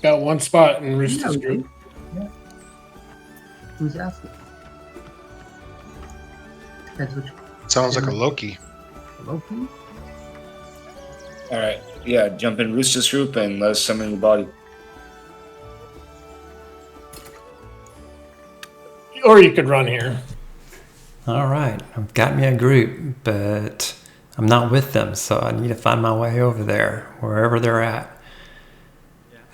Got one spot in Yeah, Rooster's we group. do. Yeah. Who's asking? That's which Sounds like a Loqui. Loqui? All right. Yeah, jump in Rooster's group and let us summon your body. Or you could run here. All right, I've got me a group, but I'm not with them, so I need to find my way over there, wherever they're at.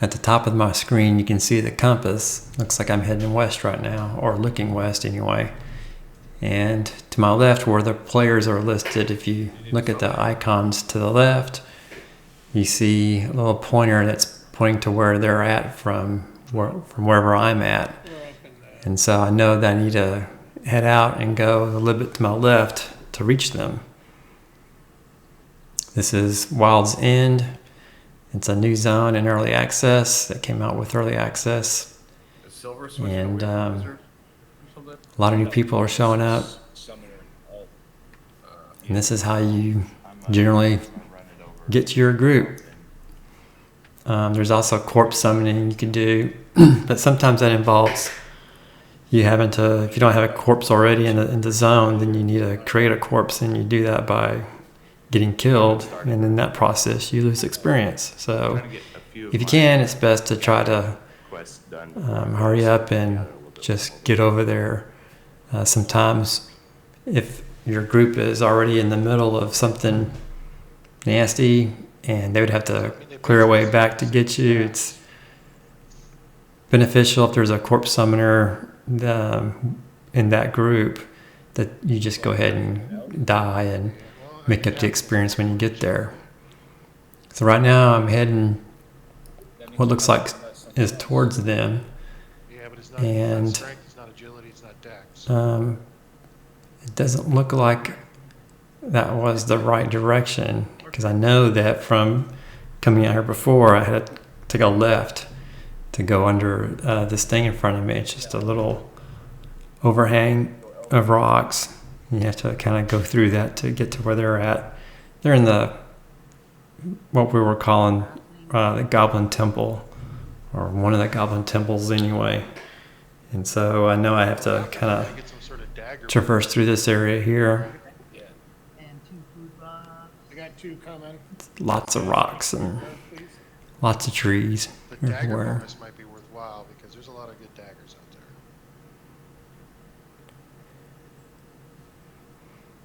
At the top of my screen, you can see the compass. Looks like I'm heading west right now, or looking west anyway. And to my left, where the players are listed, if you look at the icons to the left, you see a little pointer that's pointing to where they're at from wherever I'm at. And so I know that I need to head out and go a little bit to my left to reach them. This is Wild's End. It's a new zone in early access that came out with early access. And a lot of new people are showing up. And this is how you generally get to your group. There's also corpse summoning you can do, but sometimes that involves you having to, if you don't have a corpse already in the zone, then you need to create a corpse, and you do that by getting killed, and in that process you lose experience. So if you can, it's best to try to hurry up and just get over there. Sometimes if your group is already in the middle of something nasty and they would have to clear a way back to get you, it's beneficial if there's a corpse summoner in that group that you just go ahead and die and make up the experience when you get there. So right now I'm heading what looks like is towards them, and it doesn't look like that was the right direction, because I know that from coming out here before I had to go left to go under this thing in front of me. It's just a little overhang of rocks. You have to kind of go through that to get to where they're at. They're in the what we were calling the Goblin Temple, or one of the Goblin Temples anyway. And so I know I have to kind of traverse through this area here. I got two coming. Lots of rocks and lots of trees The dagger everywhere. bonus might be worthwhile because there's a lot of good daggers out there.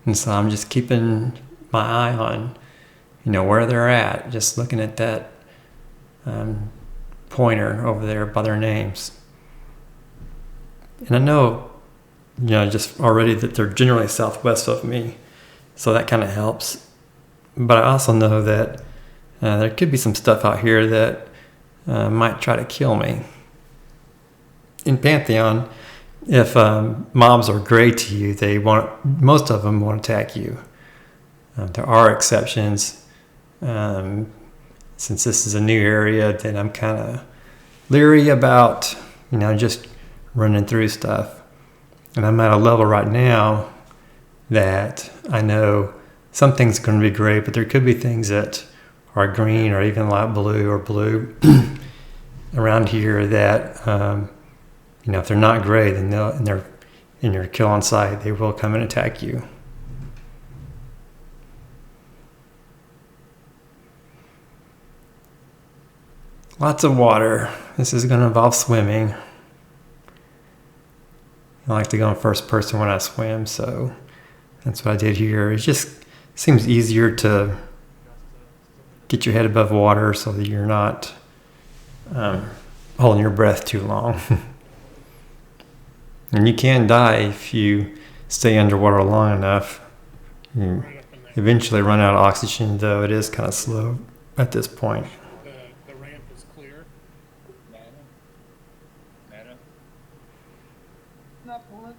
And so I'm just keeping my eye on, where they're at, just looking at that pointer over there by their names. And I know, just already that they're generally southwest of me, so that kind of helps. But I also know that there could be some stuff out here that might try to kill me. In Pantheon, if mobs are gray to you, most of them won't attack you. There are exceptions. Since this is a new area, then I'm kind of leery about, just running through stuff. And I'm at a level right now that I know some things are going to be gray, but there could be things that are green or even light blue or blue around here that, if they're not gray, then they're in your kill on sight, they will come and attack you. Lots of water. This is going to involve swimming. I like to go in first person when I swim, so that's what I did here. It just seems easier to get your head above water so that you're not holding your breath too long. And you can die if you stay underwater long enough. You eventually run out of oxygen, though it is kind of slow at this point. The ramp is clear. Not pulling.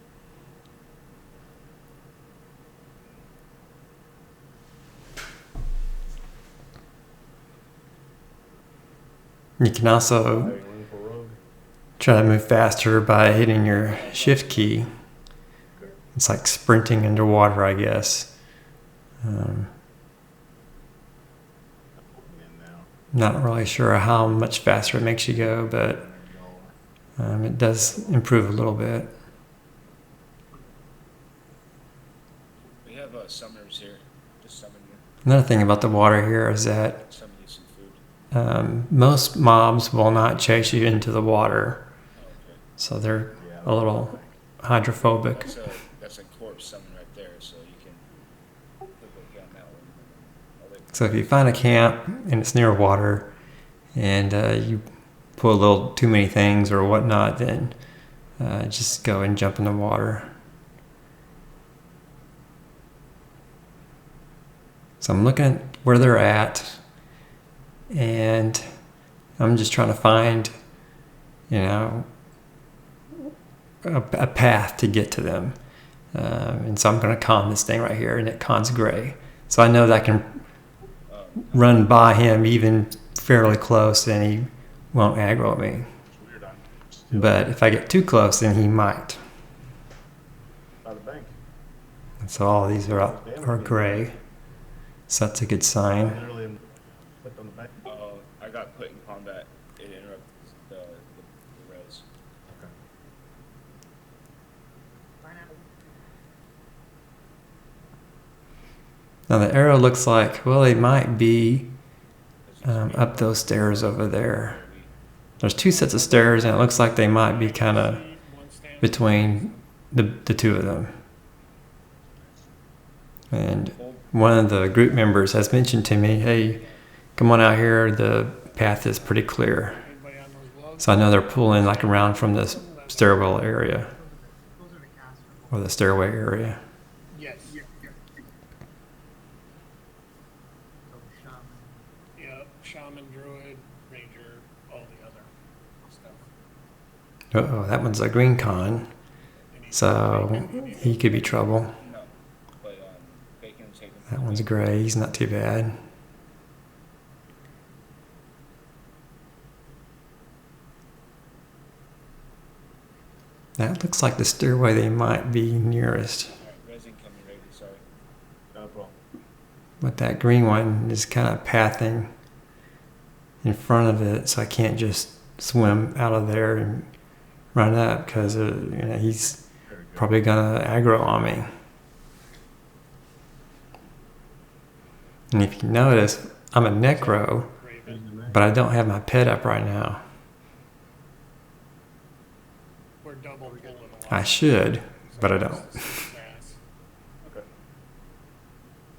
You can also try to move faster by hitting your shift key. It's like sprinting underwater, I guess. Not really sure how much faster it makes you go, but it does improve a little bit. We have summoners here. Just summon you. Another thing about the water here is that Summon you some food. most mobs will not chase you into the water, Oh, okay. so they're a little hydrophobic. That's a corpse summon right there, so you can look on that one. So if you find a camp and it's near water, and you pull a little too many things or whatnot, then just go and jump in the water. So I'm looking at where they're at, and I'm just trying to find, a path to get to them. And so I'm going to con this thing right here, and it cons gray. So I know that I can run by him even fairly close, and he won't aggro me. But if I get too close, then he might. And so all of these are gray. So that's a good sign. I got put in combat. It interrupted the res. Now the arrow looks like, well, they might be up those stairs over there. There's two sets of stairs, and it looks like they might be kind of between the two of them. And one of the group members has mentioned to me, hey, come on out here, the path is pretty clear. Anybody on those gloves? So I know they're pulling like around from the stairwell area, Those are the cast. or the stairway area. Yes. So shaman. Yep. Shaman, druid, ranger, all the other stuff. Uh-oh, that one's a green con, so he could be trouble. No, but bacon and taken. That one's gray, he's not too bad. That looks like the stairway they might be nearest. All right, resin coming ready. Sorry. No problem. But that green one is kind of pathing in front of it, so I can't just swim out of there and run up, because he's Very good. probably gonna aggro on me. And if you notice, I'm a necro, Raven. but I don't have my pet up right now. We're double pulling a lot. I should, but I don't. Fast. Okay.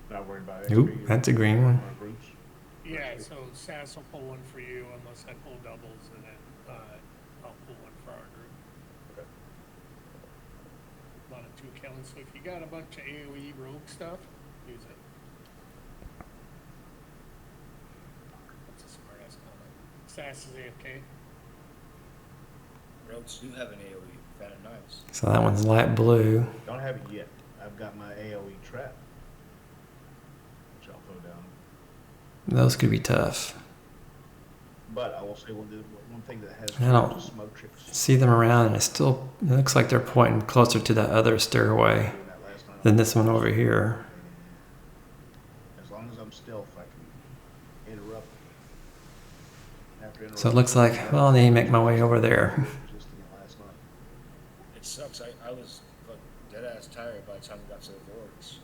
Not worried about it. Oop, that's a green one. Yeah, so Sass will pull one for you unless I pull doubles, and then I'll pull one for our group. Okay. A lot of two killing, so if you got a bunch of AoE rogue stuff, use it. That's a smart ass comment. Sass is AFK. Rogues do have an AoE. Fan of knives. So that one's light blue. Don't have it yet. I've got my AoE trap, which I'll throw down. Those could be tough. But I will say one thing that has I don't smoke tricks. See them around, and it looks like they're pointing closer to that other stairway Doing that last time. than this one over here. As long as I'm stealth, I can interrupt. So it looks like, well, I need to make my way over there. Just in the last night. It sucks. I was dead ass tired by the time we got to the orcs.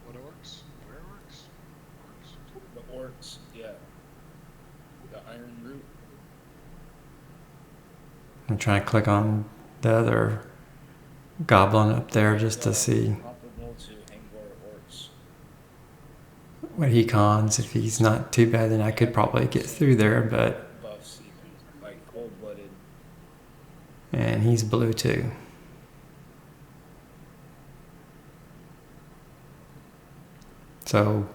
What orcs? Where orcs? The orcs, yeah. The iron root. I'm trying to click on the other goblin up there just to see Comparable to Angor orcs. what he cons. If he's not too bad, then I could probably get through there, but Buffs even. Like cold blooded. and he's blue too. So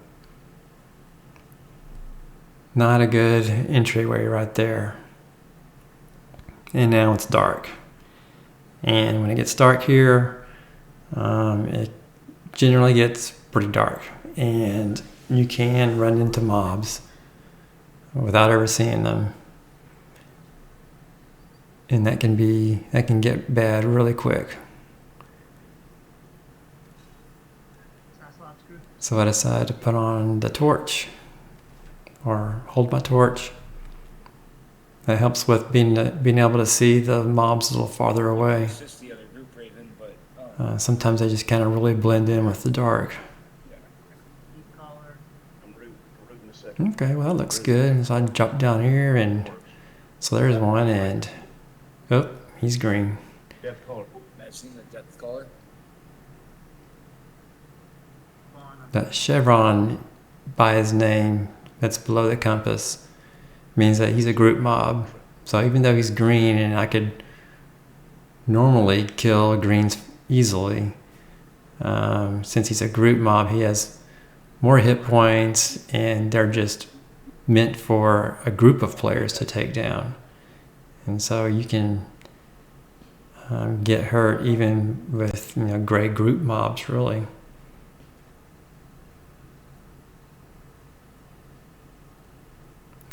not a good entryway right there. And now it's dark. And when it gets dark here, it generally gets pretty dark. And you can run into mobs without ever seeing them. And that can get bad really quick. Sass lob's good. So I decided to put on the torch, or hold my torch. That helps with being able to see the mobs a little farther away. Assist the other group, Raven, but Sometimes they just kind of really blend in with the dark. yeah. Deep color. I'm rooting a second. Okay, well that looks good. So I drop down here, and so there's one, and oh, he's green. Death color. Imagine the depth color. That chevron by his name that's below the compass means that he's a group mob. So even though he's green and I could normally kill greens easily, since he's a group mob, he has more hit points, and they're just meant for a group of players to take down. And so you can get hurt even with gray group mobs, really.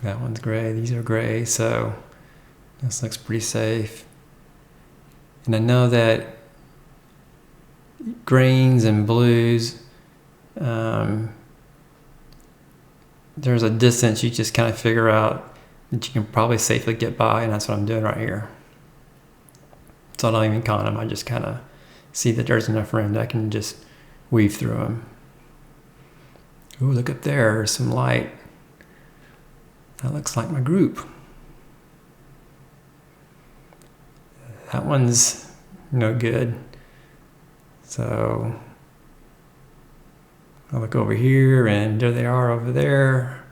That one's gray, these are gray, so this looks pretty safe. And I know that greens and blues, there's a distance you just kind of figure out that you can probably safely get by, and that's what I'm doing right here. So I don't even count them, I just kind of see that there's enough room that I can just weave through them. Ooh, look up there, there's some light. That looks like my group. That one's no good. So I look over here, and there they are over there.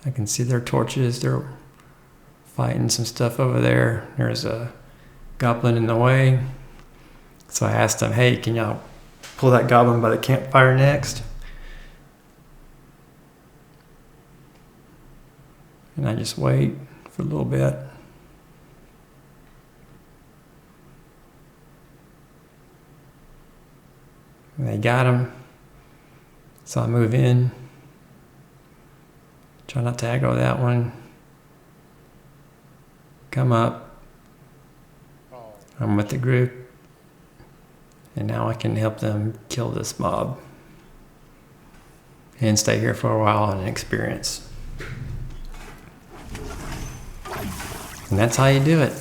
I can see their torches. They're fighting some stuff over there. There's a goblin in the way. So I asked them, hey, can y'all pull that goblin by the campfire next? And I just wait for a little bit. And they got him. So I move in. Try not to aggro that one. Come up. Oh, I'm with the group. And now I can help them kill this mob. And stay here for a while and experience. And that's how you do it.